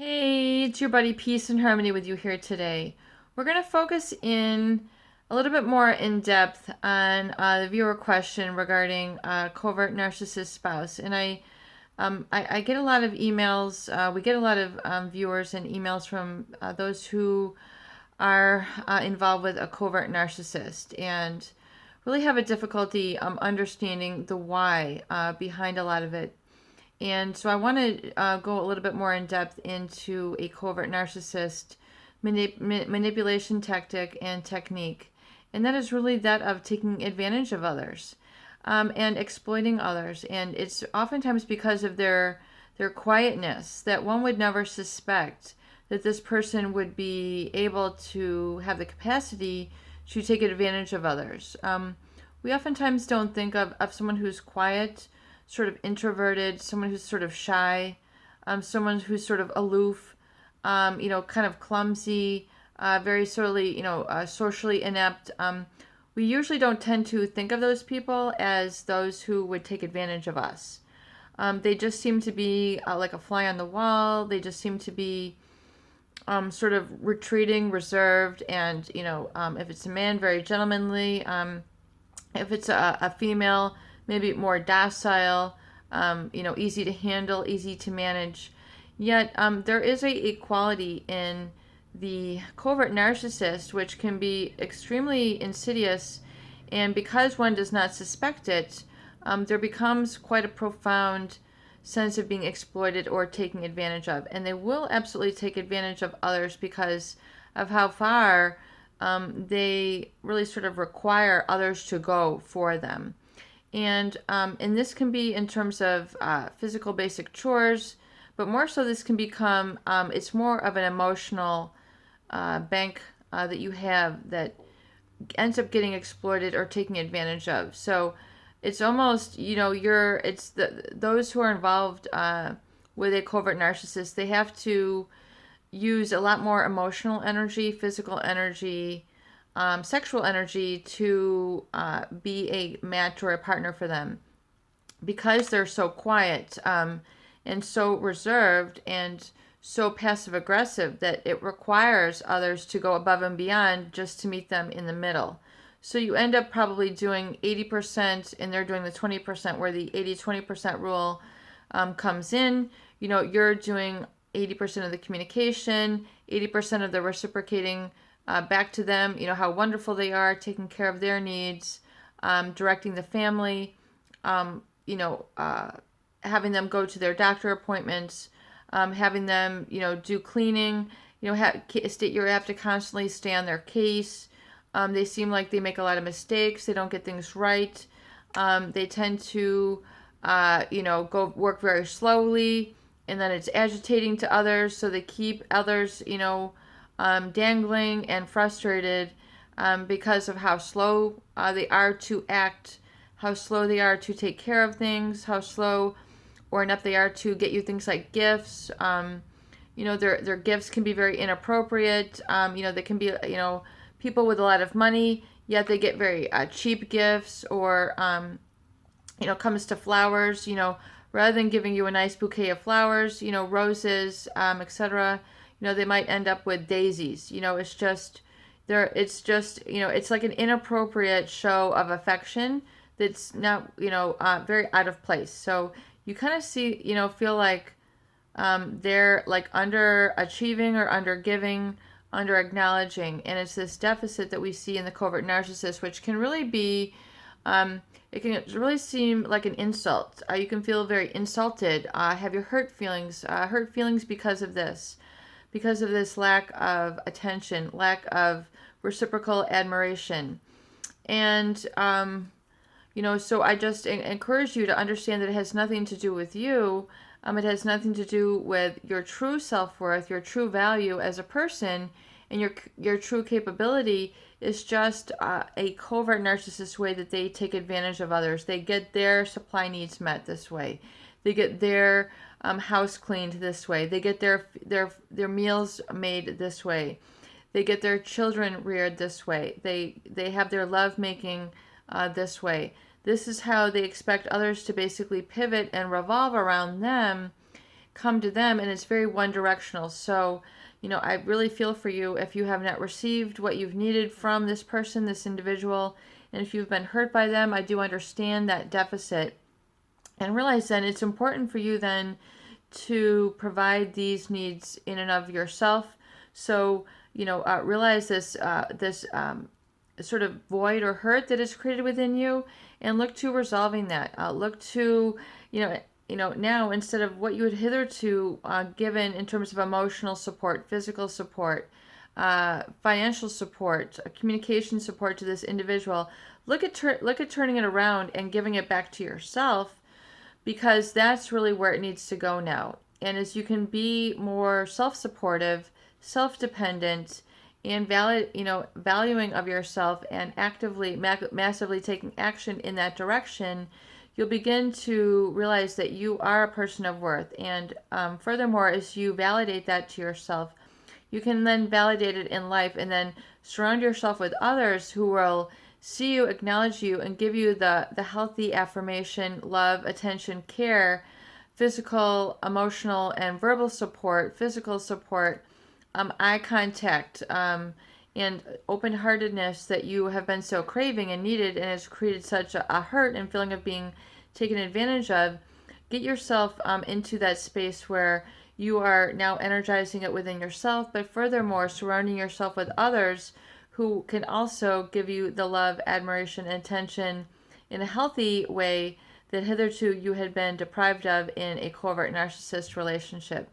Hey, it's your buddy Peace and Harmony with you here today. We're going to focus in a little bit more in depth on the viewer question regarding covert narcissist spouse. And I get a lot of emails. We get a lot of viewers and emails from those who are involved with a covert narcissist and really have a difficulty understanding the why behind a lot of it. And so I want to go a little bit more in depth into a covert narcissist manipulation tactic and technique. And that is really that of taking advantage of others and exploiting others. And it's oftentimes because of their quietness that one would never suspect that this person would be able to have the capacity to take advantage of others. We oftentimes don't think of someone who's quiet, sort of introverted, someone who's sort of shy, someone who's sort of aloof, kind of clumsy, very sorely, socially inept. We usually don't tend to think of those people as those who would take advantage of us. They just seem to be like a fly on the wall. They just seem to be sort of retreating, reserved, and, if it's a man, very gentlemanly. If it's a female, maybe more docile, easy to handle, easy to manage. Yet there is a quality in the covert narcissist which can be extremely insidious, and because one does not suspect it, there becomes quite a profound sense of being exploited or taken advantage of. And they will absolutely take advantage of others because of how far they really sort of require others to go for them. And this can be in terms of physical basic chores, but more so this can become, it's more of an emotional bank that you have that ends up getting exploited or taken advantage of. So it's almost, those who are involved with a covert narcissist, they have to use a lot more emotional energy, physical energy, sexual energy to be a match or a partner for them, because they're so quiet and so reserved and so passive aggressive that it requires others to go above and beyond just to meet them in the middle. So you end up probably doing 80% and they're doing the 20%, where the 80-20% rule comes in. You're doing 80% of the communication, 80% of the reciprocating back to them, how wonderful they are, taking care of their needs, directing the family, having them go to their doctor appointments, having them, do cleaning, you have to constantly stay on their case. They seem like they make a lot of mistakes. They don't get things right. They tend to, go work very slowly, and then it's agitating to others. So they keep others, dangling and frustrated because of how slow they are to act, how slow they are to take care of things, how slow or enough they are to get you things like gifts. Their gifts can be very inappropriate. They can be, people with a lot of money, yet they get very cheap gifts, or, comes to flowers, rather than giving you a nice bouquet of flowers, roses, etc., they might end up with daisies. It's like an inappropriate show of affection that's not, very out of place. So you kind of see, feel like they're like underachieving or undergiving, under acknowledging. And it's this deficit that we see in the covert narcissist, which can really be, it can really seem like an insult. You can feel very insulted, have your hurt feelings because of this lack of attention, lack of reciprocal admiration. And, so I just encourage you to understand that it has nothing to do with you. It has nothing to do with your true self-worth, your true value as a person, and your true capability. Is just a covert narcissist way that they take advantage of others. They get their supply needs met this way. They get their house cleaned this way. They get their meals made this way. They get their children reared this way. They have their love making this way. This is how they expect others to basically pivot and revolve around them, come to them, and it's very one directional. So, I really feel for you if you have not received what you've needed from this person, this individual, and if you've been hurt by them. I do understand that deficit, and realize then it's important for you then to provide these needs in and of yourself. So, realize this sort of void or hurt that is created within you, and look to resolving that. Look to, now, instead of what you had hitherto given in terms of emotional support, physical support, financial support, communication support to this individual, look at turning it around and giving it back to yourself, because that's really where it needs to go now. And as you can be more self-supportive, self-dependent, and valuing of yourself, and actively, massively taking action in that direction, you'll begin to realize that you are a person of worth. And furthermore, as you validate that to yourself, you can then validate it in life, and then surround yourself with others who will see you, acknowledge you, and give you the healthy affirmation, love, attention, care, physical, emotional, and verbal support, physical support, eye contact, and open-heartedness that you have been so craving and needed, and has created such a hurt and feeling of being taken advantage of. Get yourself into that space where you are now energizing it within yourself, but furthermore, surrounding yourself with others who can also give you the love, admiration, and attention in a healthy way that hitherto you had been deprived of in a covert narcissist relationship.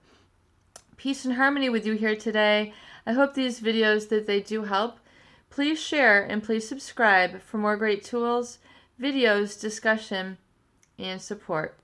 Peace and harmony with you here today. I hope these videos that they do help. Please share and please subscribe for more great tools, videos, discussion, and support.